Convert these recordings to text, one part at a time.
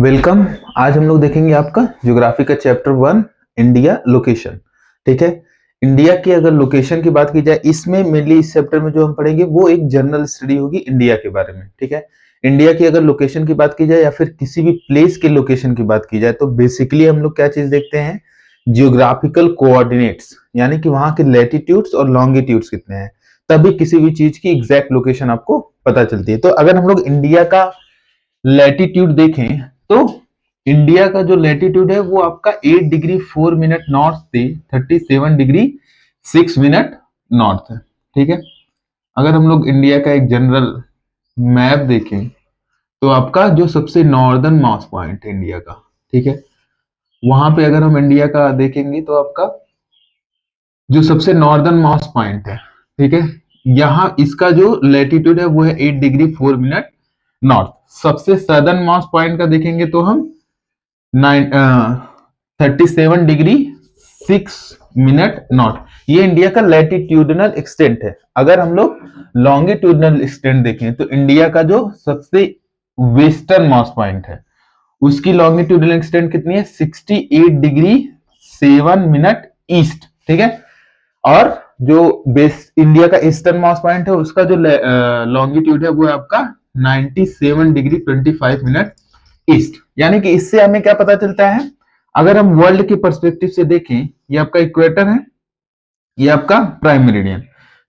Welcome. आज हम लोग देखेंगे आपका ज्योग्राफी का चैप्टर 1 इंडिया लोकेशन। ठीक है। इंडिया की अगर लोकेशन की बात की जाए, इसमें मेनली इस चैप्टर में जो हम पढ़ेंगे वो एक जनरल स्टडी होगी इंडिया के बारे में। ठीक है। इंडिया की अगर लोकेशन की बात की जाए या फिर किसी भी प्लेस के लोकेशन की बात की जाए तो बेसिकली हम लोग क्या चीज देखते हैं, जियोग्राफिकल कोऑर्डिनेट्स, यानी कि वहां के लैटिट्यूड्स और लॉन्गिट्यूड्स कितने हैं, तभी किसी भी चीज की एग्जैक्ट लोकेशन आपको पता चलती है। तो अगर हम लोग इंडिया का लैटिट्यूड देखें तो इंडिया का जो लैटिट्यूड है वो आपका 8 डिग्री 4 मिनट नॉर्थ से 37 डिग्री 6 मिनट नॉर्थ है। ठीक है। अगर हम लोग इंडिया का एक जनरल मैप देखें तो आपका जो सबसे नॉर्दर्न मोस्ट पॉइंट है इंडिया का, ठीक है, वहां पे अगर हम इंडिया का देखेंगे तो आपका जो सबसे नॉर्दर्न मोस्ट पॉइंट है, ठीक है, यहाँ इसका जो लैटिट्यूड है वो है 8 डिग्री 4 मिनट नॉर्थ। सबसे सदर्न मोस्ट पॉइंट का देखेंगे तो हम 37 डिग्री 6 मिनट नॉर्थ। ये इंडिया का लैटिट्यूडनल एक्सटेंट है। अगर हम लोग लॉन्गिट्यूडनल एक्सटेंट देखें तो इंडिया का जो सबसे वेस्टर्न मोस्ट पॉइंट है उसकी लॉन्गिट्यूडनल एक्सटेंट कितनी है, 68 डिग्री 7 मिनट ईस्ट। ठीक है। और जो बेस्ट इंडिया का ईस्टर्न मोस्ट पॉइंट है उसका जो लॉन्गिट्यूड है वो है आपका 97 डिग्री 25 मिनट ईस्ट। यानी कि इससे हमें क्या पता चलता है, अगर हम वर्ल्ड के पर्सपेक्टिव से देखें, ये आपका इक्वेटर है, ये आपका प्राइम मेरिडियन।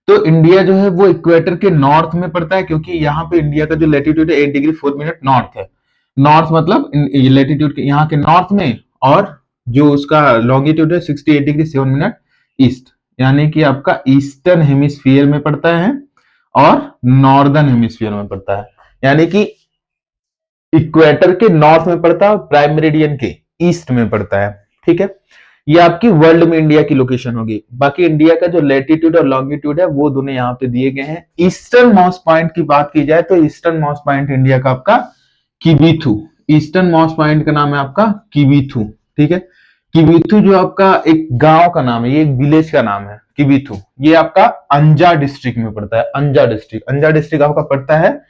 तो इंडिया जो है वो इक्वेटर के नॉर्थ में पड़ता है, क्योंकि यहाँ पे इंडिया का जो लैटिट्यूड है 8 डिग्री 4 मिनट नॉर्थ है। नॉर्थ मतलब लैटिट्यूड के यहाँ के नॉर्थ में, और जो उसका लॉन्गिट्यूड है 68 डिग्री 7 मिनट ईस्ट, यानी कि आपका ईस्टर्न हेमिस्फीयर में पड़ता है और नॉर्दर्न हेमिस्फीयर में पड़ता है। यानी कि इक्वेटर के नॉर्थ में पड़ता है और प्राइम मेरिडियन के ईस्ट में पड़ता है। ठीक है। ये आपकी वर्ल्ड में इंडिया की लोकेशन होगी। बाकी इंडिया का जो लैटिट्यूड और लॉन्गिट्यूड है वो दोनों यहाँ पे दिए गए हैं। ईस्टर्न मोस्ट पॉइंट की बात की जाए तो ईस्टर्न मोस्ट पॉइंट इंडिया का आपका किबिथु, ईस्टर्न मोस्ट पॉइंट का नाम है आपका किबिथु। ठीक है। किबिथु जो आपका एक गांव का नाम है, ये एक विलेज का नाम है किबिथु। ये आपका अंजा डिस्ट्रिक्ट में पड़ता है। अंजा डिस्ट्रिक्ट, अंजा डिस्ट्रिक्ट आपका पड़ता है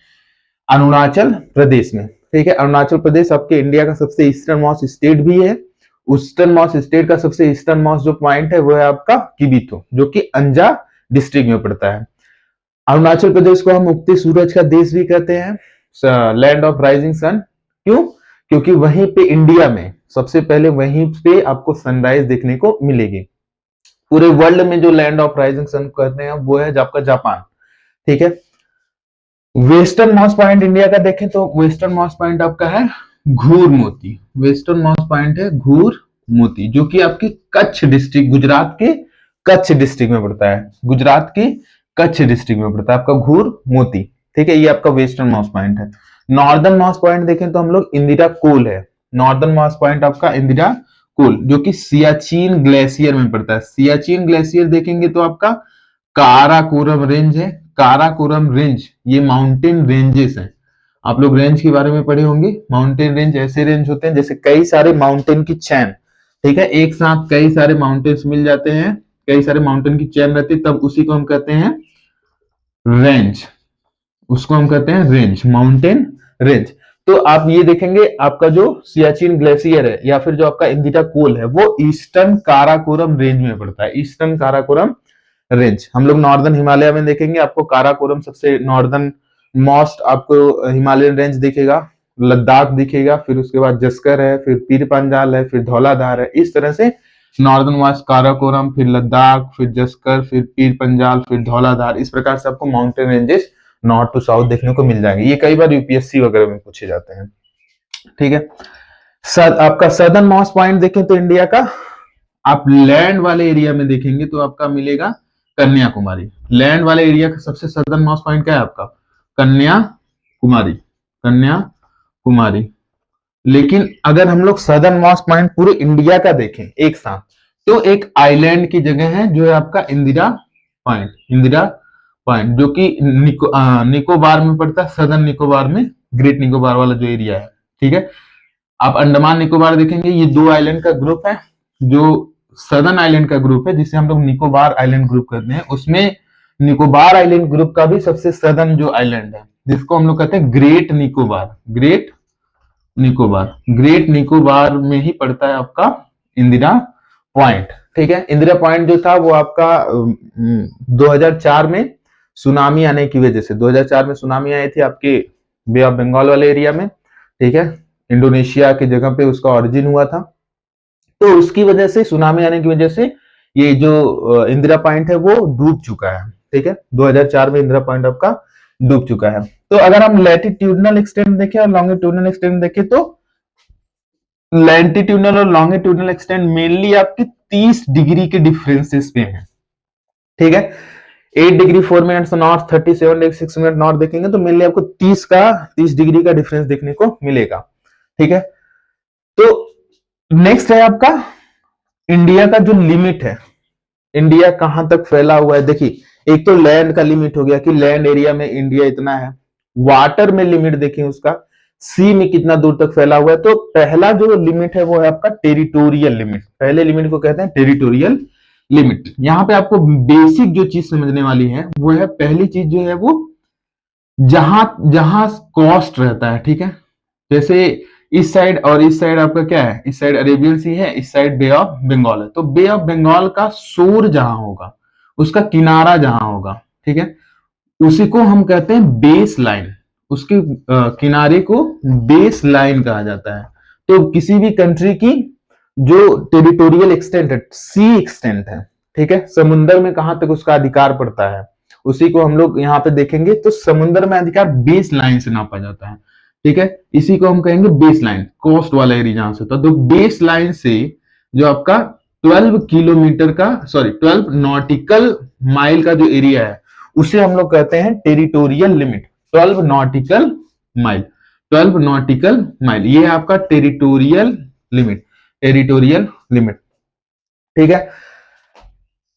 अरुणाचल प्रदेश में। ठीक है। अरुणाचल प्रदेश आपके इंडिया का सबसे ईस्टर्न मोस्ट स्टेट भी है। ईस्टर्न मोस्ट स्टेट का सबसे ईस्टर्न मोस्ट जो पॉइंट है वो है आपका किबिथु, जो कि अंजा डिस्ट्रिक्ट में पड़ता है। अरुणाचल प्रदेश को हम उगते सूरज का देश भी कहते हैं, लैंड ऑफ राइजिंग सन। क्यों? क्योंकि वहीं पे इंडिया में सबसे पहले वहीं पे आपको सनराइज देखने को मिलेगी। पूरे वर्ल्ड में जो लैंड ऑफ राइजिंग सन कहते हैं वो है आपका जापान। ठीक है। वेस्टर्न मोस्ट पॉइंट इंडिया का देखें तो वेस्टर्न मोस्ट पॉइंट आपका है घूर मोती। वेस्टर्न मोस्ट पॉइंट है घूर मोती, जो कि आपकी कच्छ डिस्ट्रिक्ट, गुजरात के कच्छ डिस्ट्रिक्ट में पड़ता है। गुजरात के कच्छ डिस्ट्रिक्ट में पड़ता है आपका घूर मोती। ठीक है। ये आपका वेस्टर्न मोस्ट पॉइंट है। नॉर्दर्न मोस्ट पॉइंट देखें तो हम लोग इंदिरा कोल है। नॉर्दर्न मोस्ट पॉइंट आपका इंदिरा कोल, जो कि सियाचिन ग्लेशियर में पड़ता है। सियाचिन ग्लेशियर देखेंगे तो आपका काराकोरम रेंज है। काराकोरम रेंज ये माउंटेन रेंजेस हैं। आप लोग रेंज के बारे में पढ़े होंगे। माउंटेन रेंज ऐसे रेंज होते हैं जैसे कई सारे माउंटेन की चैन। ठीक है। एक साथ कई सारे माउंटेन्स मिल जाते हैं, कई सारे माउंटेन की चैन रहती है, तब उसी को हम कहते हैं रेंज। उसको हम कहते हैं रेंज, माउंटेन रेंज। तो आप ये देखेंगे आपका जो सियाचिन ग्लेशियर है या फिर जो आपका इंदिरा कोल है वो ईस्टर्न काराकोरम रेंज में पड़ता है। Eastern Karakoram range. हम लोग नॉर्दर्न हिमालय में देखेंगे, आपको काराकोरम सबसे नॉर्दर्न मोस्ट आपको हिमालयन रेंज दिखेगा, लद्दाख दिखेगा, फिर उसके बाद जस्कर है, फिर पीर पंजाल है, फिर धौलाधार है। इस तरह से नॉर्दर्न मोस्ट काराकोरम, फिर लद्दाख, फिर जस्कर, फिर पीर पंजाल, फिर धौलाधार। इस प्रकार से आपको mountain ranges north to south देखने को मिल जाएंगे। ये कई बार यूपीएससी वगैरह में पूछे जाते हैं। ठीक है। आपका सदर्न मोस्ट पॉइंट देखें तो इंडिया का, आप लैंड वाले एरिया में देखेंगे तो आपका मिलेगा कन्याकुमारी। लैंड वाले एरिया का सबसे सदर्न मोस्ट पॉइंट क्या है आपका? कन्याकुमारी। कन्याकुमारी। लेकिन अगर हम लोग सदर्न मोस्ट पॉइंट पूरे इंडिया का देखें एक साथ, तो एक आइलैंड की जगह है जो है आपका इंदिरा पॉइंट। इंदिरा पॉइंट जो कि निकोबार में पड़ता है, सदर्न निकोबार में, ग्रेट निकोबार वाला जो एरिया है। ठीक है। आप अंडमान निकोबार देखेंगे, ये दो आइलैंड का ग्रुप है। जो सदर्न आइलैंड का ग्रुप है जिसे हम लोग निकोबार आइलैंड ग्रुप कहते हैं, उसमें निकोबार आइलैंड ग्रुप का भी सबसे सदर्न जो आइलैंड है जिसको हम लोग कहते हैं great Nicobar. Great Nicobar, great Nicobar में ही पड़ता है आपका इंदिरा पॉइंट। ठीक है, इंदिरा पॉइंट जो था वो आपका 2004 में सुनामी आने की वजह से, 2004 में सुनामी आई थी आपके बे ऑफ बंगाल वाले एरिया में। ठीक है, इंडोनेशिया की जगह पे उसका ओरिजिन हुआ था, तो उसकी वजह से, सुनामी आने की वजह से ये जो इंदिरा पॉइंट है वो डूब चुका है। ठीक है, 2004 में इंदिरा पॉइंट आपका डूब चुका है। तो अगर हम लैटिट्यूडनल एक्सटेंट देखें और लॉन्गिट्यूडनल एक्सटेंट देखें, तो लैटिट्यूडनल और लॉन्गिट्यूडनल एक्सटेंट मेनली आपकी 30 डिग्री के डिफरेंसेस पे है। ठीक है, 8 degree 4 minutes north, 37 degree 6 minute north देखेंगे तो मेनली आपको 30 डिग्री का डिफरेंस देखने को मिलेगा। ठीक है, तो नेक्स्ट है आपका इंडिया का जो लिमिट है, इंडिया कहां तक फैला हुआ है। देखिए, एक तो लैंड का लिमिट हो गया कि लैंड एरिया में इंडिया इतना है। वाटर में लिमिट देखें उसका, सी में कितना दूर तक फैला हुआ है। तो पहला जो लिमिट है वो है आपका टेरिटोरियल लिमिट। पहले लिमिट को कहते हैं टेरिटोरियल लिमिट। यहां पे आपको बेसिक जो चीज समझने वाली है वो है, पहली चीज जो है वो जहां जहां कॉस्ट रहता है। ठीक है, जैसे इस साइड और इस साइड आपका क्या है, इस साइड अरेबियन सी है, इस साइड बे ऑफ बंगाल है। तो बे ऑफ बंगाल का शोर जहां होगा, उसका किनारा जहां होगा, ठीक है, उसी को हम कहते हैं बेस लाइन। उसके किनारे को बेस लाइन कहा जाता है। तो किसी भी कंट्री की जो टेरिटोरियल एक्सटेंट है, सी एक्सटेंट है, ठीक है, समुद्र में कहां तक उसका अधिकार पड़ता है, उसी को हम लोग यहाँ पे देखेंगे। तो समुद्र में अधिकार बेस लाइन से नापा जाता है। ठीक है, इसी को हम कहेंगे बेस लाइन, कोस्ट वाला एरिया जहां से होता है। तो बेस लाइन से जो आपका 12 किलोमीटर का, सॉरी 12 नॉटिकल माइल का जो एरिया है, उसे हम लोग कहते हैं territorial limit. 12 nautical mile, 12 nautical mile, ये है आपका टेरिटोरियल लिमिट, टेरिटोरियल लिमिट। ठीक है,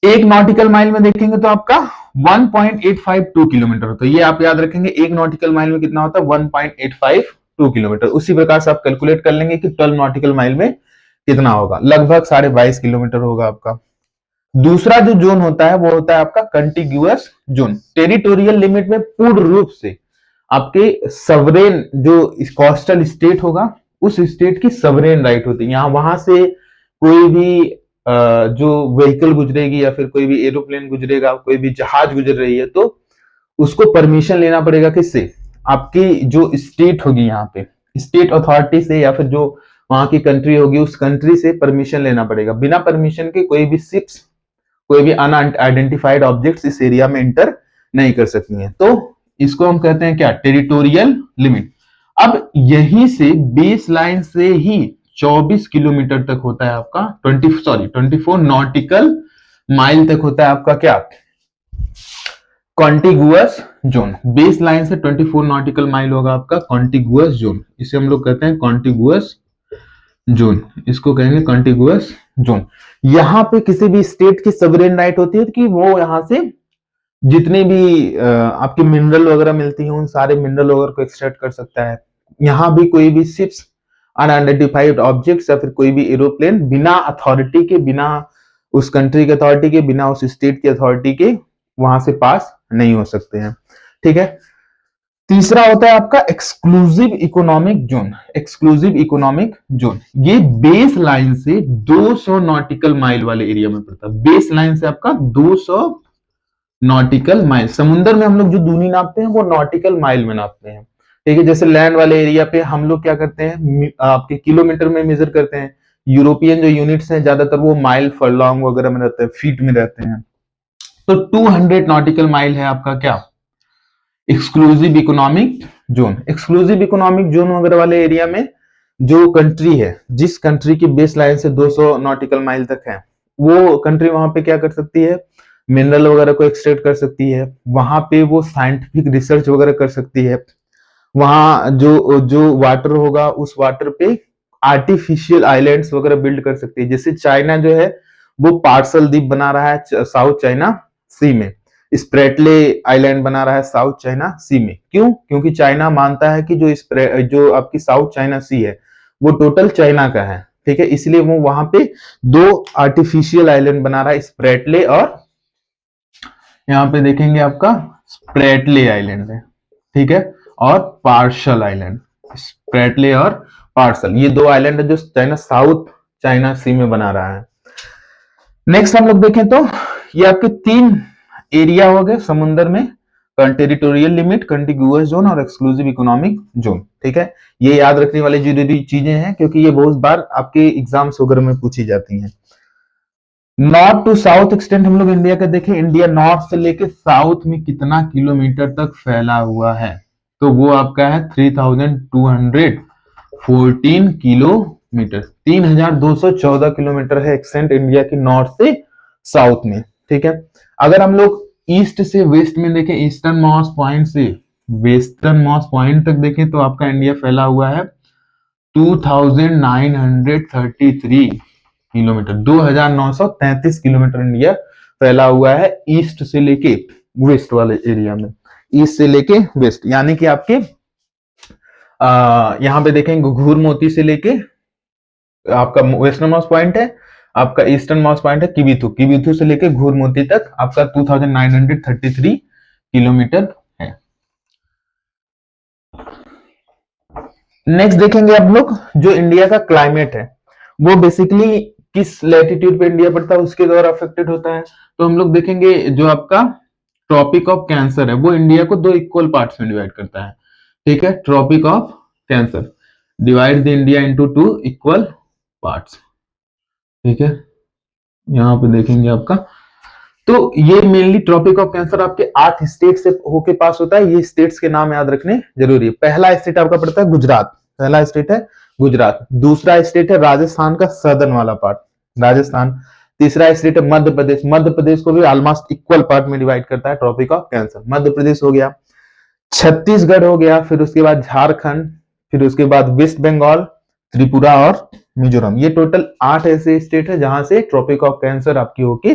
एक नॉटिकल माइल में देखेंगे तो आपका 1.852 किलोमीटर होता है। ये आप याद रखेंगे, एक नॉटिकल माइल में कितना होता है, 1.852 किलोमीटर। उसी प्रकार से आप कैलकुलेट कर लेंगे कि 12 नॉटिकल माइल में कितना होगा, लगभग 22.5 किलोमीटर होगा आपका। दूसरा जो जोन होता है वो होता है आपका कंटिग्यूअस जोन। टेरिटोरियल लिमिट में पूर्ण रूप से आपके सवरेन जो कोस्टल स्टेट होगा, उस स्टेट की सवरेन राइट होती है। यहां वहां से कोई भी जो व्हीकल गुजरेगी या फिर कोई भी एरोप्लेन गुजरेगा, कोई भी जहाज गुजर रही है, तो उसको परमिशन लेना पड़ेगा किससे, आपकी जो स्टेट होगी, यहाँ पे स्टेट अथॉरिटी से, या फिर जो वहां की कंट्री होगी उस कंट्री से परमिशन लेना पड़ेगा। बिना परमिशन के कोई भी शिप्स, कोई भी अनआइडेंटिफाइड ऑब्जेक्ट्स इस एरिया में इंटर नहीं कर सकती हैं। तो इसको हम कहते हैं क्या, टेरिटोरियल लिमिट। अब यहीं से बेस लाइन से ही 24 किलोमीटर तक होता है आपका 24 नॉटिकल माइल तक होता है आपका क्या, कॉन्टिगुअस जोन। बेस लाइन से 24 नॉटिकल माइल होगा आपका कॉन्टिगुअस जोन। इसे हम लोग कहते हैं कॉन्टिगुअस जोन, इसको कहेंगे कॉन्टिगुअस जोन। यहां पे किसी भी स्टेट की सवरेन राइट होती है कि वो यहां से जितने भी आपके मिनरल वगैरह मिलती हैं, उन सारे मिनरल वगैरह को एक्सट्रैक्ट कर सकता है। यहाँ भी कोई भी शिप्स, अनआइडेंटिफाइड ऑब्जेक्ट्स या फिर कोई भी एरोप्लेन बिना अथॉरिटी के, बिना उस कंट्री के अथॉरिटी के, बिना उस स्टेट की अथॉरिटी के वहां से पास नहीं हो सकते हैं। ठीक है, तीसरा होता है आपका exclusive economic zone. Exclusive economic zone ये बेस लाइन से 200 नॉटिकल माइल वाले एरिया में पड़ता है। बेस लाइन से आपका 200 नॉटिकल माइल। समुद्र में हम लोग जो दूरी नापते हैं वो नॉटिकल माइल में नापते हैं। ठीक है, जैसे लैंड वाले एरिया पे हम लोग क्या करते हैं, आपके किलोमीटर में मेजर करते हैं। यूरोपियन जो यूनिट्स हैं ज्यादातर वो माइल फरलॉन्ग वगैरह में रहते हैं, फीट में रहते हैं। तो 200 नॉटिकल माइल है आपका क्या, exclusive economic zone. Exclusive economic zone वगैरह वाले एरिया में जो कंट्री है, जिस कंट्री की बेस लाइन से 200 नॉटिकल माइल तक है, वो कंट्री वहां पे क्या कर सकती है, मिनरल वगैरह को एक्सट्रैक्ट कर सकती है। वहां पे वो साइंटिफिक रिसर्च वगैरह कर सकती है। वहां जो जो वाटर होगा उस वाटर पे आर्टिफिशियल आइलैंड्स वगैरह बिल्ड कर सकती है। जैसे चाइना जो है वो पार्सल द्वीप बना रहा है साउथ चाइना सी में, स्प्रेटले आइलैंड बना रहा है साउथ चाइना सी में। क्यों? क्योंकि चाइना मानता है कि जो आपकी साउथ चाइना सी है वो टोटल चाइना का है। ठीक है, इसलिए वो वहां पे 2 आर्टिफिशियल आइलैंड बना रहा है, स्प्रेटले और यहाँ पे देखेंगे आपका स्प्रेटले आइलैंड है। ठीक है, और पार्शल आइलैंड, स्प्रेटले और पार्सल, ये दो आइलैंड है जो चाइना साउथ चाइना सी में बना रहा है। नेक्स्ट हम लोग देखें तो ये आपके तीन एरिया हो गए समुद्र में, टेरिटोरियल लिमिट, कंटिगुअस जोन और एक्सक्लूसिव इकोनॉमिक जोन। ठीक है, ये याद रखने वाली जरूरी चीजें हैं क्योंकि ये बहुत बार आपके एग्जाम्स वगैरह में पूछी जाती हैं। नॉर्थ टू साउथ एक्सटेंट हम लोग इंडिया का देखें, इंडिया नॉर्थ से लेके साउथ में कितना किलोमीटर तक फैला हुआ है, तो वो आपका है 3214 किलोमीटर, 3214 किलोमीटर है एक्सटेंट इंडिया की नॉर्थ से साउथ में। ठीक है, अगर हम लोग ईस्ट से वेस्ट में देखें, ईस्टर्न मॉस पॉइंट से वेस्टर्न मॉस पॉइंट तक देखें तो आपका इंडिया फैला हुआ है 2933 किलोमीटर, 2933 किलोमीटर इंडिया फैला हुआ है ईस्ट से लेके वेस्ट वाले एरिया में, ईस्ट से लेके वेस्ट, यानी कि आपके यहां पे देखेंगे घुघुर मोती से लेके आपका वेस्टर्न मोस्ट पॉइंट है, आपका ईस्टर्न मोस्ट पॉइंट है किबिथु, किबिथु से लेके घुघुर मोती तक आपका 2933 किलोमीटर है। नेक्स्ट देखेंगे आप लोग जो इंडिया का क्लाइमेट है वो बेसिकली किस लैटिट्यूड पे इंडिया पड़ता है उसके द्वारा अफेक्टेड होता है। तो हम लोग देखेंगे जो आपका ट्रॉपिक ऑफ कैंसर है वो इंडिया को दो इक्वल पार्ट्स में डिवाइड करता है। ठीक है, tropic of cancer divide the India into two equal parts. ठीक है, यहां पे देखेंगे आपका, तो ये मेनली ट्रॉपिक ऑफ कैंसर आपके 8 स्टेट से होके पास होता है। ये स्टेट्स के नाम याद रखने जरूरी है। पहला स्टेट आपका पड़ता है गुजरात, पहला स्टेट है गुजरात। दूसरा स्टेट है राजस्थान का सदर्न वाला पार्ट, राजस्थान। तीसरा स्टेट है मध्य प्रदेश, मध्य प्रदेश को भी ऑलमोस्ट इक्वल पार्ट में डिवाइड करता है tropic of cancer, Madhya Pradesh हो गया। छत्तीसगढ़ हो गया, फिर उसके बाद झारखंड, फिर उसके बाद वेस्ट बंगाल, त्रिपुरा और मिजोरम। ये टोटल 8 ऐसे स्टेट है जहां से ट्रॉपिक ऑफ कैंसर आपकी होके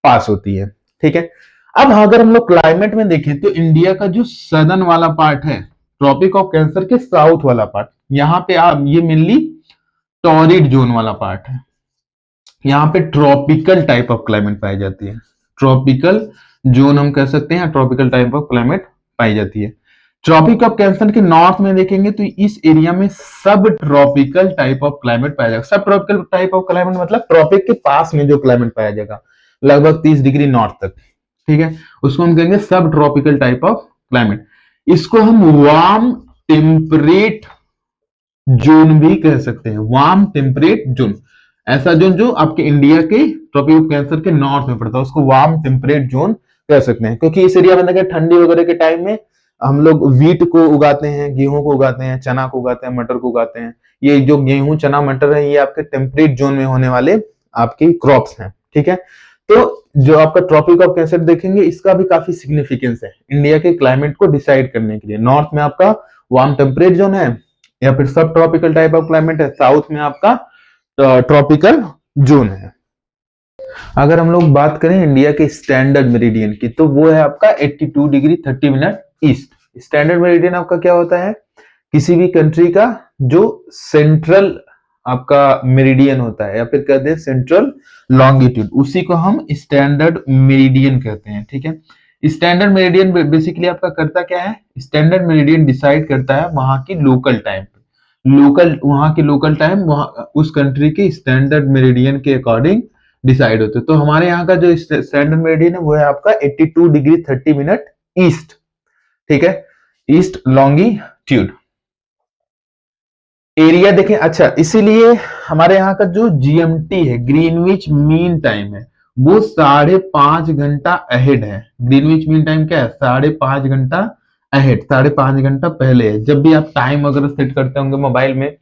पास होती है। ठीक है, अब अगर हम लोग क्लाइमेट में देखें तो इंडिया का जो सदर्न वाला पार्ट है ट्रॉपिक ऑफ कैंसर के साउथ वाला पार्ट, यहाँ पे आप ये मेनली टॉरिड जोन वाला पार्ट है, यहाँ पे ट्रॉपिकल टाइप ऑफ क्लाइमेट पाई जाती है। ट्रॉपिकल जोन हम कह सकते हैं, ट्रॉपिकल टाइप ऑफ क्लाइमेट पाई जाती है। ट्रॉपिक ऑफ कैंसर के नॉर्थ में देखेंगे तो इस एरिया में सब ट्रॉपिकल टाइप ऑफ क्लाइमेट पाया जाएगा। सब ट्रॉपिकल टाइप ऑफ क्लाइमेट मतलब ट्रॉपिक के पास में जो क्लाइमेट पाया जाएगा लगभग 30 डिग्री नॉर्थ तक। ठीक है, उसको हम कहेंगे सब ट्रॉपिकल टाइप ऑफ क्लाइमेट। इसको हम वार्म टेम्परेट जोन भी कह सकते हैं, वार्म टेम्परेट जोन। ऐसा जोन जो आपके इंडिया के ट्रॉपिक ऑफ कैंसर के नॉर्थ में पड़ता है उसको वार्म टेम्परेट जोन कह सकते हैं, क्योंकि इस एरिया में देखिए ठंडी वगैरह के टाइम में हम लोग वीट को उगाते हैं, गेहूं को उगाते हैं, चना को उगाते हैं, मटर को उगाते हैं। ये जो गेहूं चना मटर है ये आपके टेम्परेट जोन में होने वाले आपकी क्रॉप्स हैं। ठीक है, तो जो आपका ट्रॉपिक ऑफ कैंसर देखेंगे इसका भी काफी सिग्निफिकेंस है इंडिया के क्लाइमेट को डिसाइड करने के लिए। नॉर्थ में आपका वार्म टेम्परेट जोन है या फिर सब ट्रॉपिकल टाइप ऑफ क्लाइमेट है, साउथ में आपका ट्रॉपिकल जोन है। अगर हम लोग बात करें इंडिया के स्टैंडर्ड मेरिडियन की तो वो है आपका 82 degree 30 minute east. Standard meridian आपका क्या होता है, किसी भी कंट्री का जो सेंट्रल आपका मेरिडियन होता है या फिर कहते हैं सेंट्रल लॉन्गिट्यूड, उसी को हम स्टैंडर्ड मेरिडियन कहते हैं। ठीक है, स्टैंडर्ड मेरिडियन बेसिकली आपका करता क्या है, स्टैंडर्ड मेरिडियन डिसाइड करता है वहां की लोकल टाइम, लोकल वहां के लोकल टाइम वहां उस कंट्री के स्टैंडर्ड मेरिडियन के अकॉर्डिंग डिसाइड होते हैं। तो हमारे यहाँ का जो स्टैंडर्ड मेरिडियन है वो है आपका 82 डिग्री 30 मिनट ईस्ट। ठीक है, ईस्ट लॉन्गिट्यूड एरिया देखें। अच्छा, इसीलिए हमारे यहाँ का जो जीएमटी है ग्रीनविच मीन टाइम है वो 5.5 घंटा अहेड है। ग्रीनविच मीन टाइम क्या है, 5.5 घंटा अहेड, 5.5 घंटा पहले है। जब भी आप टाइम वगैरह सेट करते होंगे मोबाइल में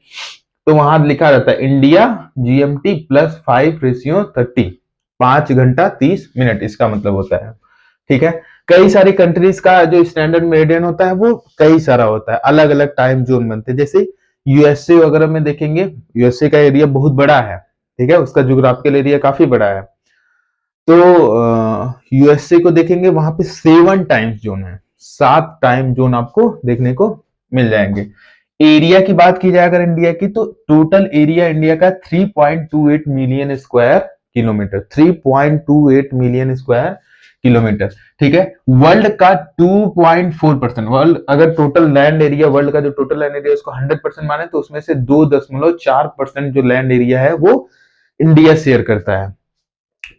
तो वहां लिखा रहता है इंडिया जीएमटी प्लस 5:30, 5 घंटा 30 मिनट इसका मतलब होता है। ठीक है, कई सारी कंट्रीज का जो स्टैंडर्ड मेरिडियन होता है वो कई सारा होता है, अलग अलग टाइम जोन बनते हैं। जैसे यूएसए वगैरह में देखेंगे, यूएसए का एरिया बहुत बड़ा है। ठीक है, उसका ज्योग्राफिकल एरिया काफी बड़ा है। तो यूएसए को देखेंगे वहां पे 7 टाइम जोन है, 7 टाइम जोन आपको देखने को मिल जाएंगे। एरिया की बात की जाए अगर इंडिया की तो टोटल एरिया इंडिया का 3.28 million square kilometre, 3.28 million square kilometre. ठीक है, वर्ल्ड का 2.4%, वर्ल्ड अगर टोटल लैंड एरिया, वर्ल्ड का जो टोटल लैंड एरिया उसको 100% माने तो उसमें से 2.4% जो लैंड एरिया है वो इंडिया शेयर करता है।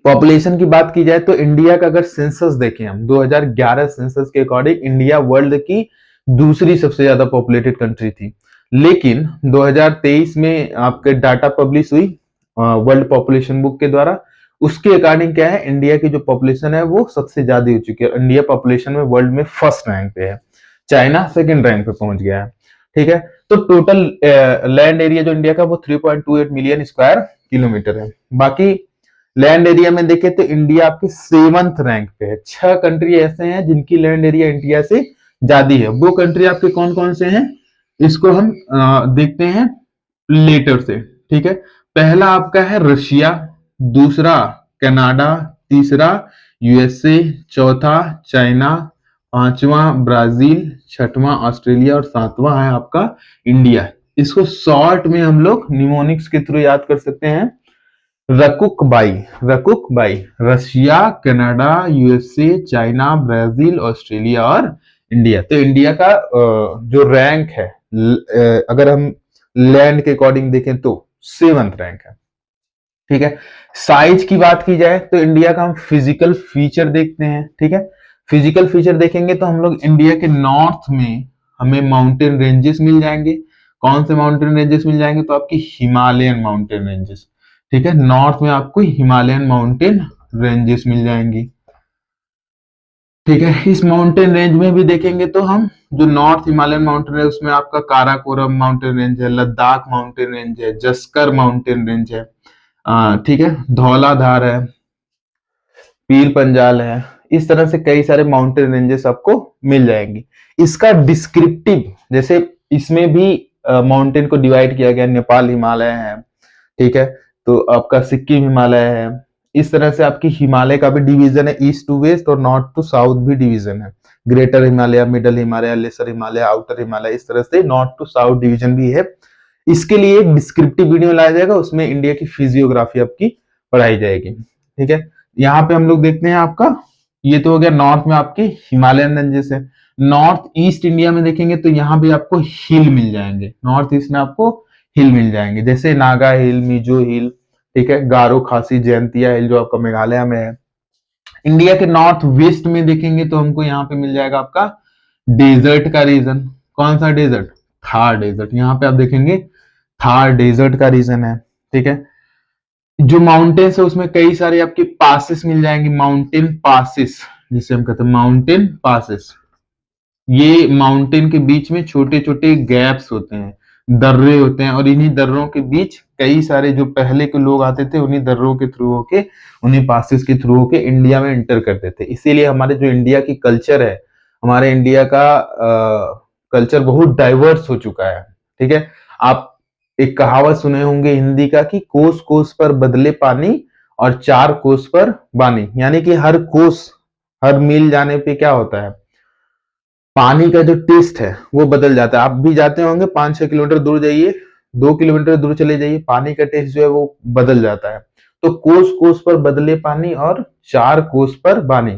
पॉपुलेशन की बात की जाए तो इंडिया का अगर सेंसस देखें हम 2011 सेंसस के अकॉर्डिंग इंडिया वर्ल्ड की दूसरी सबसे ज्यादा पॉपुलेटेड कंट्री थी, लेकिन 2023 में आपके डाटा पब्लिश हुई वर्ल्ड पॉपुलेशन बुक के द्वारा, उसके अकॉर्डिंग क्या है, इंडिया की जो पॉपुलेशन है वो सबसे ज्यादा हो चुकी है। इंडिया पॉपुलेशन में वर्ल्ड में फर्स्ट रैंक पे है, चाइना सेकंड रैंक पे पहुंच गया है। ठीक है, तो टोटल लैंड एरिया जो इंडिया का वो 3.28 मिलियन स्क्वायर किलोमीटर है। बाकी लैंड एरिया में देखें तो इंडिया आपके 7th रैंक पे है। 6 कंट्री ऐसे हैं जिनकी लैंड एरिया इंडिया से ज्यादा है। वो कंट्री आपके कौन कौन से हैं, इसको हम देखते हैं लेटर से। ठीक है, पहला आपका है रशिया, दूसरा कनाडा, तीसरा यूएसए, चौथा चाइना, पांचवा ब्राजील, छठवां ऑस्ट्रेलिया और सातवां है आपका इंडिया। इसको शॉर्ट में हम लोग निमोनिक्स के थ्रू याद कर सकते हैं, रकुक बाई। रकुक बाई, Russia, Canada, USA, China, Brazil, Australia और इंडिया। तो इंडिया का जो रैंक है अगर हम लैंड के अकॉर्डिंग देखें तो 7th रैंक है। ठीक है, साइज की बात की जाए तो इंडिया का हम फिजिकल फीचर देखते हैं। ठीक है, फिजिकल फीचर देखेंगे तो हम लोग इंडिया के नॉर्थ में हमें माउंटेन रेंजेस मिल जाएंगे। कौन से माउंटेन रेंजेस मिल जाएंगे, तो आपकी हिमालयन माउंटेन रेंजेस। ठीक है, नॉर्थ में आपको हिमालयन माउंटेन रेंजेस मिल जाएंगी। ठीक है, इस माउंटेन रेंज में भी देखेंगे तो हम जो नॉर्थ हिमालयन माउंटेन है उसमें आपका काराकोरम माउंटेन रेंज है, लद्दाख माउंटेन रेंज है, जस्कर माउंटेन रेंज है, ठीक है, धौलाधार है, पीर पंजाल है। इस तरह से कई सारे माउंटेन रेंजेस आपको मिल जाएंगे। इसका डिस्क्रिप्टिव, जैसे इसमें भी माउंटेन को डिवाइड किया गया, नेपाल हिमालय है, ठीक है, तो आपका सिक्किम हिमालय है। इस तरह से आपकी हिमालय का भी डिवीजन है, ईस्ट टू वेस्ट और नॉर्थ टू साउथ भी डिवीजन है। Greater Himalaya, middle Himalaya, lesser Himalaya, outer Himalaya, इस तरह से नॉर्थ टू साउथ डिवीजन भी है। इसके लिए एक डिस्क्रिप्टिव वीडियो लाया जाएगा, उसमें इंडिया की फिजियोग्राफी आपकी पढ़ाई जाएगी। ठीक है, यहाँ पे हम लोग देखते हैं आपका, ये तो हो गया नॉर्थ में आपकी हिमालयन रेंजेस है। नॉर्थ ईस्ट इंडिया में देखेंगे तो यहाँ भी आपको हिल मिल जाएंगे, नॉर्थ ईस्ट में आपको हिल मिल जाएंगे, जैसे नागा हिल, मिजो हिल, ठीक है, गारो खासी जयंतिया हिल जो आपका मेघालय में है। इंडिया के नॉर्थ वेस्ट में देखेंगे तो हमको यहाँ पे मिल जाएगा आपका डेजर्ट का रीजन। कौन सा डेजर्ट, थार डेजर्ट। यहाँ पे आप देखेंगे थार डेजर्ट का रीजन है। ठीक है, जो माउंटेन्स है उसमें कई सारे आपके पासेस मिल जाएंगे, माउंटेन पासेस जिसे हम कहते हैं माउंटेन पासेस। ये माउंटेन के बीच में छोटे छोटे गैप्स होते हैं, दर्रे होते हैं, और इन्हीं दर्रों के बीच कई सारे जो पहले के लोग आते थे उन्हीं दर्रों के थ्रू होके, उन्हीं पासेस के थ्रू होके इंडिया में एंटर करते थे। इसीलिए हमारे जो इंडिया की कल्चर है, हमारे इंडिया का कल्चर बहुत डाइवर्स हो चुका है। ठीक है, आप एक कहावत सुने होंगे हिंदी का कि कोस कोस पर बदले पानी और 4 कोस पर बानी, यानी कि हर कोस, हर मील जाने पे क्या होता है, पानी का जो टेस्ट है वो बदल जाता है। आप भी जाते होंगे, 5-6 किलोमीटर दूर जाइए, 2 किलोमीटर दूर चले जाइए, पानी का टेस्ट जो है वो बदल जाता है। तो कोस कोस पर बदले पानी और 4 कोस पर बानी।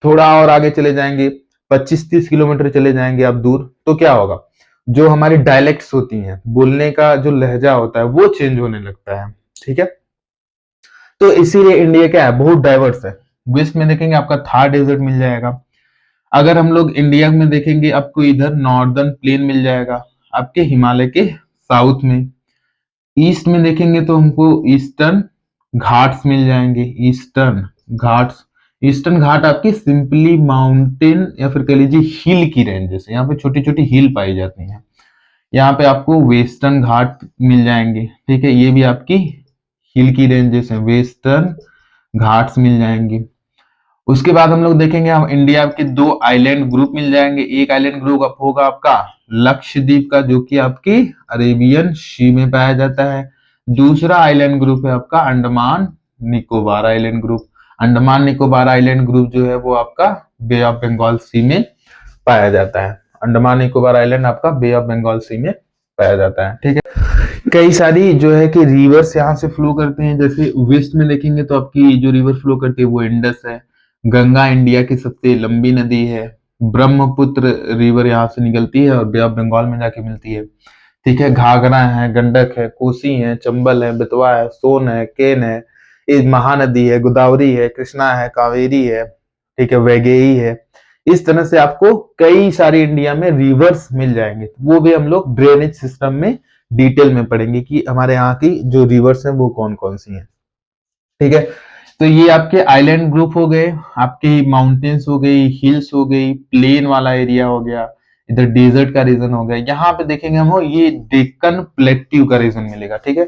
थोड़ा और आगे चले जाएंगे, 25-30 किलोमीटर चले जाएंगे आप दूर, तो क्या होगा, जो हमारी डायलेक्ट्स होती हैं, बोलने का जो लहजा होता है वो चेंज होने लगता है। ठीक है, तो इसीलिए इंडिया क्या है, बहुत डाइवर्स है। वेस्ट में देखेंगे आपका थार डेजर्ट मिल जाएगा। अगर हम लोग इंडिया में देखेंगे आपको इधर नॉर्दर्न प्लेन मिल जाएगा आपके हिमालय के साउथ में। ईस्ट में देखेंगे तो हमको ईस्टर्न घाट्स मिल जाएंगे, ईस्टर्न घाट्स। ईस्टर्न घाट आपकी सिंपली माउंटेन या फिर कह लीजिए हिल की रेंजेस, यहाँ पे छोटी छोटी हिल पाई जाती हैं। यहाँ पे आपको वेस्टर्न घाट मिल जाएंगे। ठीक है, ये भी आपकी हिल की रेंजेस हैं, वेस्टर्न घाट्स मिल जाएंगे। उसके बाद हम लोग देखेंगे, हम इंडिया के 2 आइलैंड ग्रुप मिल जाएंगे। एक आइलैंड ग्रुप होगा आपका लक्षद्वीप का, जो कि आपकी अरेबियन सी में पाया जाता है। दूसरा आइलैंड ग्रुप है आपका Andaman Nicobar island group. Andaman Nicobar island group जो है वो आपका बे ऑफ बंगाल सी में पाया जाता है। अंडमान निकोबार आइलैंड आपका बे ऑफ बंगाल सी में पाया जाता है। ठीक है, कई सारी जो है कि रिवर्स यहाँ से फ्लो करते हैं। जैसे वेस्ट में देखेंगे तो आपकी जो रिवर फ्लो करती है वो इंडस है। गंगा इंडिया की सबसे लंबी नदी है। ब्रह्मपुत्र रिवर यहाँ से निकलती है और बे ऑफ बंगाल में जाके मिलती है। ठीक है, घाघरा है, गंडक है, कोसी है, चंबल है, बेतवा है, सोन है, केन है, ये महानदी है, गोदावरी है, कृष्णा है, कावेरी है, ठीक है, वैगेई है। इस तरह से आपको कई सारी इंडिया में रिवर्स मिल जाएंगे, वो भी हम लोग ड्रेनेज सिस्टम में डिटेल में पढ़ेंगे कि हमारे यहाँ की जो रिवर्स हैं वो कौन कौन सी हैं। ठीक है, तो ये आपके आइलैंड ग्रुप हो गए, आपकी माउंटेन्स हो गई, हिल्स हो गई, प्लेन वाला एरिया हो गया, इधर डेजर्ट का रीजन हो गया। यहाँ पे देखेंगे हम ये डेक्कन प्लेट्यू का रीजन मिलेगा। ठीक है,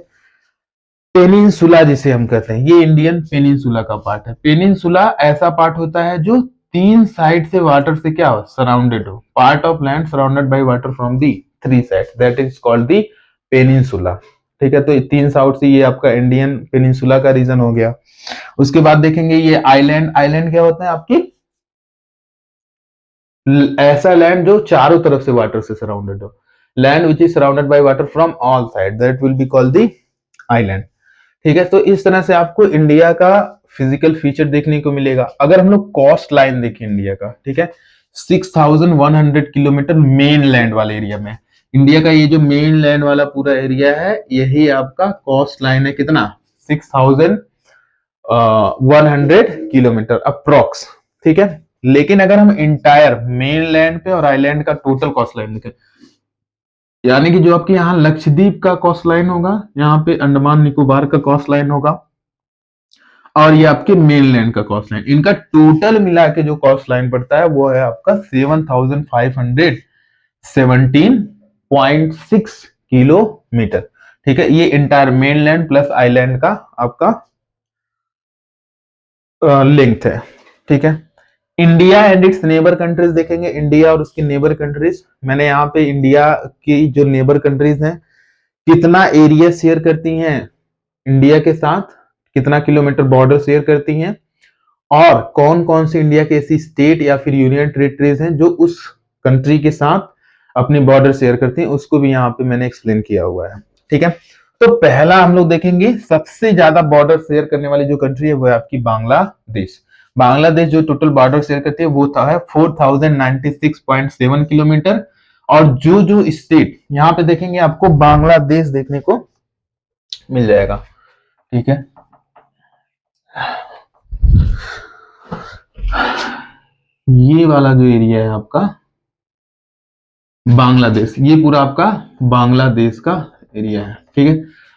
पेनिनसुला जिसे हम कहते हैं, ये इंडियन पेनिनसुला का पार्ट है। पेनिनसुला ऐसा पार्ट होता है जो तीन साइड से वाटर से क्या हो, सराउंडेड हो, part of land surrounded by water from the three side, that is called the peninsula. ठीक है, तो तीन साउथ से ये आपका इंडियन पेनिनसुला का रीजन हो गया। उसके बाद देखेंगे ये आइलैंड। आइलैंड क्या होता है आपकी, ऐसा लैंड जो चारों तरफ से वाटर से सराउंडेड हो, land which is surrounded by water from all side, that will be called the island. ठीक है, तो इस तरह से आपको इंडिया का फिजिकल फीचर देखने को मिलेगा। अगर हम लोग कॉस्ट लाइन देखें इंडिया का, ठीक है, 6100 किलोमीटर मेन लैंड वाले एरिया में, इंडिया का ये जो मेन लैंड वाला पूरा एरिया है, यही आपका कॉस्ट लाइन है। कितना, 6100 किलोमीटर अप्रोक्स। ठीक है, लेकिन अगर हम इंटायर मेन लैंड पे और आइलैंड का टोटल कॉस्ट लाइन देखें, यानी कि जो आपके यहाँ लक्षद्वीप का कॉस्ट लाइन होगा, यहाँ पे अंडमान निकोबार का कॉस्ट लाइन होगा, और ये आपके मेनलैंड का कॉस्ट लाइन, इनका टोटल मिला के जो कॉस्ट लाइन पड़ता है वो है आपका 7517.6 किलोमीटर। ठीक है, ये इंटायर मेनलैंड प्लस आइलैंड का आपका लेंथ है। ठीक है, India and it's neighbour countries देखेंगे, इंडिया और उसकी नेबर कंट्रीज। मैंने यहाँ पे इंडिया की जो नेबर कंट्रीज हैं कितना एरिया शेयर करती हैं इंडिया के साथ, कितना किलोमीटर बॉर्डर शेयर करती हैं, और कौन कौन सी इंडिया की ऐसी स्टेट या फिर यूनियन टेरिटरीज हैं जो उस कंट्री के साथ अपनी बॉर्डर शेयर करती हैं, उसको भी यहाँ पे मैंने एक्सप्लेन किया हुआ है। ठीक है, तो पहला हम लोग देखेंगे सबसे ज्यादा बॉर्डर शेयर करने वाली जो कंट्री है वो है आपकी बांग्लादेश। बांग्लादेश जो टोटल बॉर्डर शेयर करती है वो था है 4096.7 किलोमीटर। और जो जो स्टेट यहाँ पे देखेंगे आपको बांग्लादेश देखने को मिल जाएगा। ठीक है, ये वाला जो एरिया है आपका बांग्लादेश, ये पूरा आपका बांग्लादेश का एरिया है। ठीक है,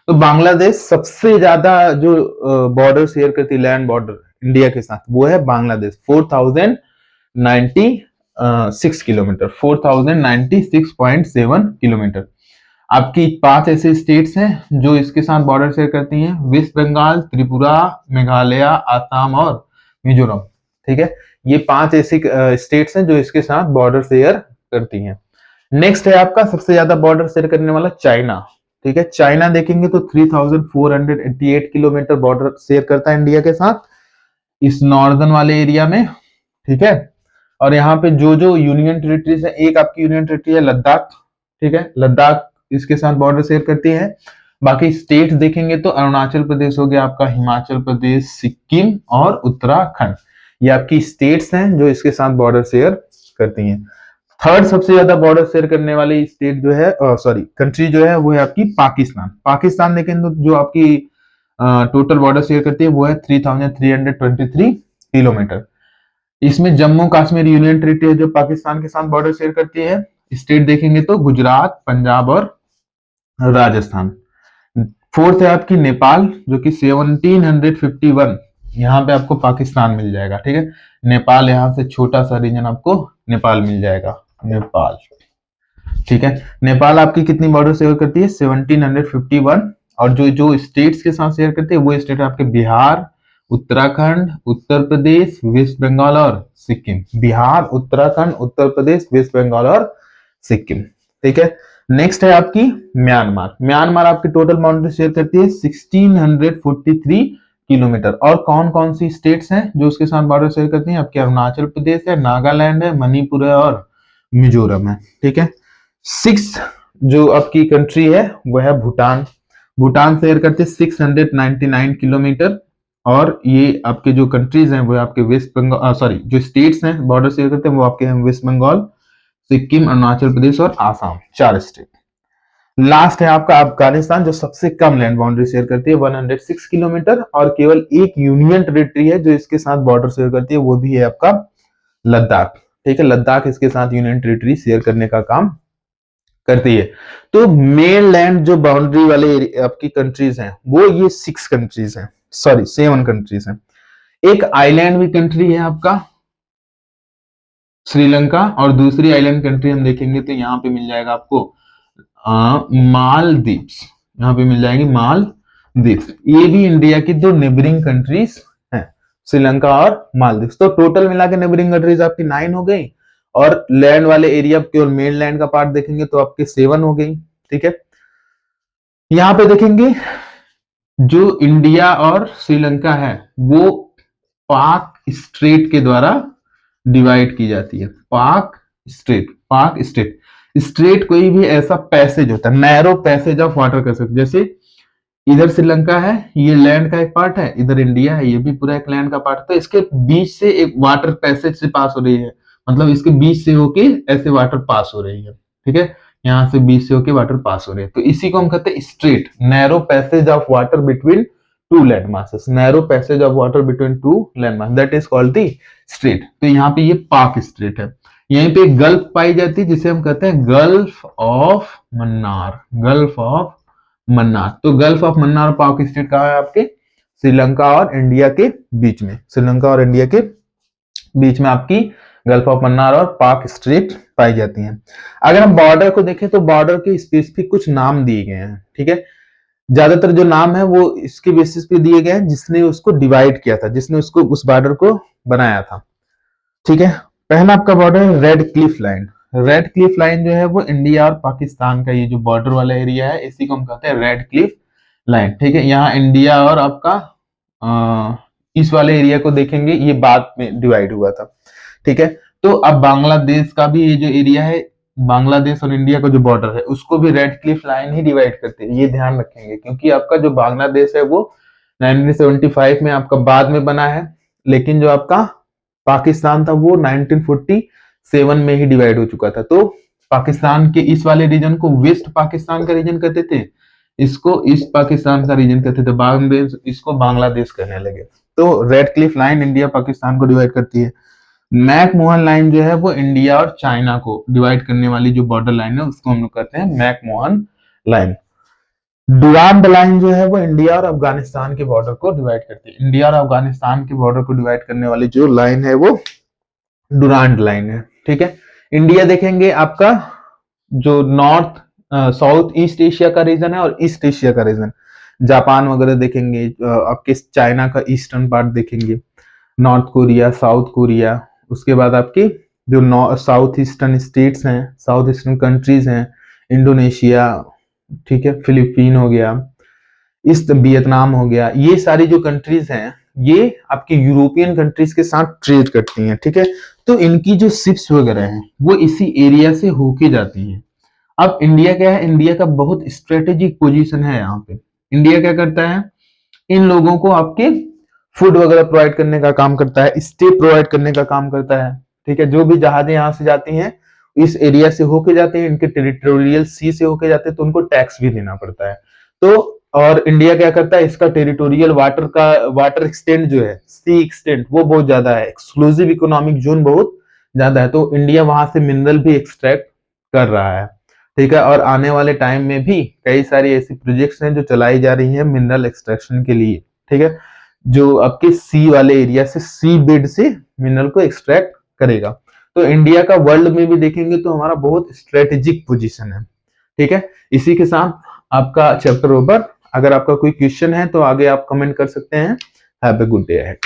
तो बांग्लादेश सबसे ज्यादा जो बॉर्डर शेयर करती है, लैंड बॉर्डर इंडिया के साथ, वो है बांग्लादेश, 4096 किलोमीटर, 4096.7 किलोमीटर। आपकी 5 ऐसे स्टेट्स हैं जो इसके साथ बॉर्डर शेयर करती हैं, वेस्ट बंगाल, त्रिपुरा, मेघालय, आसाम और मिजोरम। ठीक है, ये 5 ऐसी स्टेट्स हैं जो इसके साथ बॉर्डर शेयर करती हैं। नेक्स्ट है आपका सबसे ज्यादा बॉर्डर शेयर करने वाला चाइना। ठीक है, चाइना देखेंगे तो 3488 किलोमीटर बॉर्डर शेयर करता है इंडिया के साथ इस नॉर्दर्न वाले एरिया में। ठीक है, और यहाँ पे जो जो यूनियन टेरिटरीज है, एक आपकी यूनियन टेरिटरी है लद्दाख। ठीक है, लद्दाख इसके साथ बॉर्डर शेयर करती है। बाकी स्टेट्स देखेंगे तो अरुणाचल प्रदेश हो गया आपका, हिमाचल प्रदेश, सिक्किम और उत्तराखंड, ये आपकी स्टेट्स हैं जो इसके साथ बॉर्डर शेयर करती हैं। थर्ड सबसे ज्यादा बॉर्डर शेयर करने वाली स्टेट जो है, सॉरी कंट्री जो है, वो है आपकी पाकिस्तान। पाकिस्तान देखें तो जो आपकी टोटल बॉर्डर शेयर करती है वो है 3323 किलोमीटर। इसमें जम्मू कश्मीर यूनियन टेरिटरी है जो पाकिस्तान के साथ बॉर्डर शेयर करती है। स्टेट देखेंगे तो गुजरात, पंजाब और राजस्थान। फोर्थ है आपकी नेपाल जो कि 1751, यहाँ पे आपको पाकिस्तान मिल जाएगा। ठीक है, नेपाल यहाँ से छोटा सा रीजन आपको नेपाल मिल जाएगा, नेपाल। ठीक है, नेपाल आपकी कितनी बॉर्डर शेयर करती है, 1751। और जो जो स्टेट्स के साथ शेयर करती है वो स्टेट आपके बिहार, उत्तराखंड, उत्तर प्रदेश, वेस्ट बंगाल और सिक्किम। बिहार, उत्तराखंड, उत्तर प्रदेश, वेस्ट बंगाल और सिक्किम। ठीक है, नेक्स्ट है आपकी म्यांमार। म्यांमार आपकी टोटल बाउंड्री शेयर करती है 1643 किलोमीटर। और कौन कौन सी स्टेट्स हैं जो उसके साथ बॉर्डर शेयर करती हैं, आपके अरुणाचल प्रदेश है, नागालैंड है, मणिपुर है और मिजोरम है। ठीक है, सिक्स जो आपकी कंट्री है वो है भूटान। भूटान शेयर करते हैं 699 किलोमीटर। और ये आपके जो कंट्रीज हैं वो आपके वेस्ट बंगाल, सॉरी जो स्टेट्स हैं बॉर्डर शेयर करते हैं वो आपके हैं वेस्ट बंगाल, सिक्किम, अरुणाचल प्रदेश और आसाम, 4 स्टेट। लास्ट है आपका अफगानिस्तान जो सबसे कम लैंड बाउंड्री शेयर करती है 106 किलोमीटर, और केवल एक यूनियन टेरिटरी है जो इसके साथ बॉर्डर शेयर करती है, वो भी है आपका लद्दाख। ठीक है, लद्दाख इसके साथ यूनियन टेरिटरी शेयर करने का काम करती है। तो मेन लैंड जो बाउंड्री वाले आपकी कंट्रीज हैं वो ये 6 कंट्रीज हैं, सॉरी 7 कंट्रीज हैं। एक आइलैंड भी कंट्री है आपका श्रीलंका, और दूसरी आइलैंड कंट्री हम देखेंगे तो यहाँ पे मिल जाएगा आपको मालदीव्स, यहाँ पे मिल जाएगी मालदीव्स। ये भी इंडिया की 2 नेबरिंग कंट्रीज हैं, श्रीलंका और मालदीव्स। तो टोटल मिला के नेबरिंग कंट्रीज आपकी 9 हो गई, और लैंड वाले एरिया केवल मेन लैंड का पार्ट देखेंगे तो आपके 7 हो गई। ठीक है, यहाँ पे देखेंगे जो इंडिया और श्रीलंका है वो पाक स्ट्रेट के द्वारा डिवाइड की जाती है। पाक स्ट्रेट स्ट्रेट कोई भी ऐसा पैसेज होता है, नैरो पैसेज ऑफ वाटर कर सकते, जैसे इधर श्रीलंका है, ये लैंड का एक पार्ट है, इधर इंडिया है, ये भी पूरा एक लैंड का पार्ट है, तो इसके बीच से एक वाटर पैसेज से पास हो रही है, मतलब इसके बीच से होके ऐसे वाटर पास हो रही है। ठीक है, यहाँ से बीच से होके वाटर पास हो रही है, तो इसी को हम कहते हैं straight, narrow passage of water between 2 land masses, narrow passage of water between 2 land mass, that is called the straight. तो यहाँ पे ये पाक स्ट्रेट है। यहीं पे गल्फ पाई जाती है जिसे हम कहते हैं gulf of Mannar, gulf of Mannar. तो गल्फ ऑफ मन्नार पाक स्टेट कहाँ है आपके श्रीलंका और इंडिया के बीच में, श्रीलंका और इंडिया के बीच में आपकी गल्फ ऑफ मन्नार और पाक स्ट्रेट पाई जाती हैं। अगर हम बॉर्डर को देखें तो बॉर्डर के स्पेसिफिक कुछ नाम दिए गए हैं। ठीक है, ज्यादातर जो नाम है वो इसके बेसिस पे दिए गए हैं जिसने उसको डिवाइड किया था, जिसने उसको उस बॉर्डर को बनाया था। ठीक है, पहला आपका बॉर्डर है red Cliff line. Red Cliff line जो है वो इंडिया और पाकिस्तान का ये जो बॉर्डर वाला एरिया है इसी को हम कहते हैं रेड क्लिफ लाइन। ठीक है, यहाँ इंडिया और आपका इस वाले एरिया को देखेंगे, ये बाद में डिवाइड हुआ था। ठीक है, तो अब बांग्लादेश का भी ये जो एरिया है, बांग्लादेश और इंडिया का जो बॉर्डर है उसको भी रेड क्लिफ लाइन ही डिवाइड करते हैं, ये ध्यान रखेंगे, क्योंकि आपका जो बांग्लादेश है वो 1975 में आपका बाद में बना है, लेकिन जो आपका पाकिस्तान था वो 1947 में ही डिवाइड हो चुका था। तो पाकिस्तान के इस वाले रीजन को वेस्ट पाकिस्तान का रीजन कहते थे, इसको ईस्ट पाकिस्तान का रीजन कहते थे, बांग्लादेश इसको बांग्लादेश कहने लगे। तो red Cliff line India Pakistan को डिवाइड करती है। मैकमोहन लाइन जो है वो इंडिया और चाइना को डिवाइड करने वाली जो बॉर्डर लाइन है उसको हम लोग कहते हैं मैकमोहन लाइन। डुरांड लाइन जो है वो इंडिया और अफगानिस्तान के बॉर्डर को डिवाइड करती है। इंडिया और अफगानिस्तान के बॉर्डर को डिवाइड करने वाली जो लाइन है वो डुरांड लाइन है। ठीक है, इंडिया देखेंगे आपका जो नॉर्थ साउथ ईस्ट एशिया का रीजन है और ईस्ट एशिया का रीजन, जापान वगैरह देखेंगे, आपके चाइना का ईस्टर्न पार्ट देखेंगे, नॉर्थ कोरिया, साउथ कोरिया, उसके बाद आपके जो साउथ ईस्टर्न स्टेट्स हैं, साउथ ईस्टर्न कंट्रीज हैं, इंडोनेशिया, ठीक है, फिलीपीन हो गया, ईस्ट वियतनाम हो गया, ये सारी जो कंट्रीज हैं ये आपके यूरोपियन कंट्रीज के साथ ट्रेड करती हैं। ठीक है, तो इनकी जो शिप्स वगैरह हैं वो इसी एरिया से होके जाती हैं। अब इंडिया क्या है, इंडिया का बहुत स्ट्रेटेजिक पोजीशन है यहाँ पे। इंडिया क्या करता है, इन लोगों को आपके फूड वगैरह प्रोवाइड करने का काम करता है, स्टे प्रोवाइड करने का काम करता है। ठीक है, जो भी जहाजें यहाँ से जाती हैं इस एरिया से होके जाते हैं, इनके टेरिटोरियल सी से होके जाते हैं, तो उनको टैक्स भी देना पड़ता है। तो और इंडिया क्या करता है, इसका टेरिटोरियल वाटर एक्सटेंट जो है, सी एक्सटेंट वो बहुत ज्यादा है, एक्सक्लूसिव इकोनॉमिक जोन बहुत ज्यादा है, तो इंडिया वहां से मिनरल भी एक्सट्रैक्ट कर रहा है। ठीक है, और आने वाले टाइम में भी कई सारी ऐसी प्रोजेक्ट्स हैं जो चलाई जा रही हैं मिनरल एक्सट्रैक्शन के लिए। ठीक है, जो आपके सी वाले एरिया से, सी बेड से मिनरल को एक्सट्रैक्ट करेगा। तो इंडिया का वर्ल्ड में भी देखेंगे तो हमारा बहुत स्ट्रेटेजिक पोजीशन है। ठीक है, इसी के साथ आपका चैप्टर ओवर। अगर आपका कोई क्वेश्चन है तो आगे आप कमेंट कर सकते हैं। Have a good day ahead.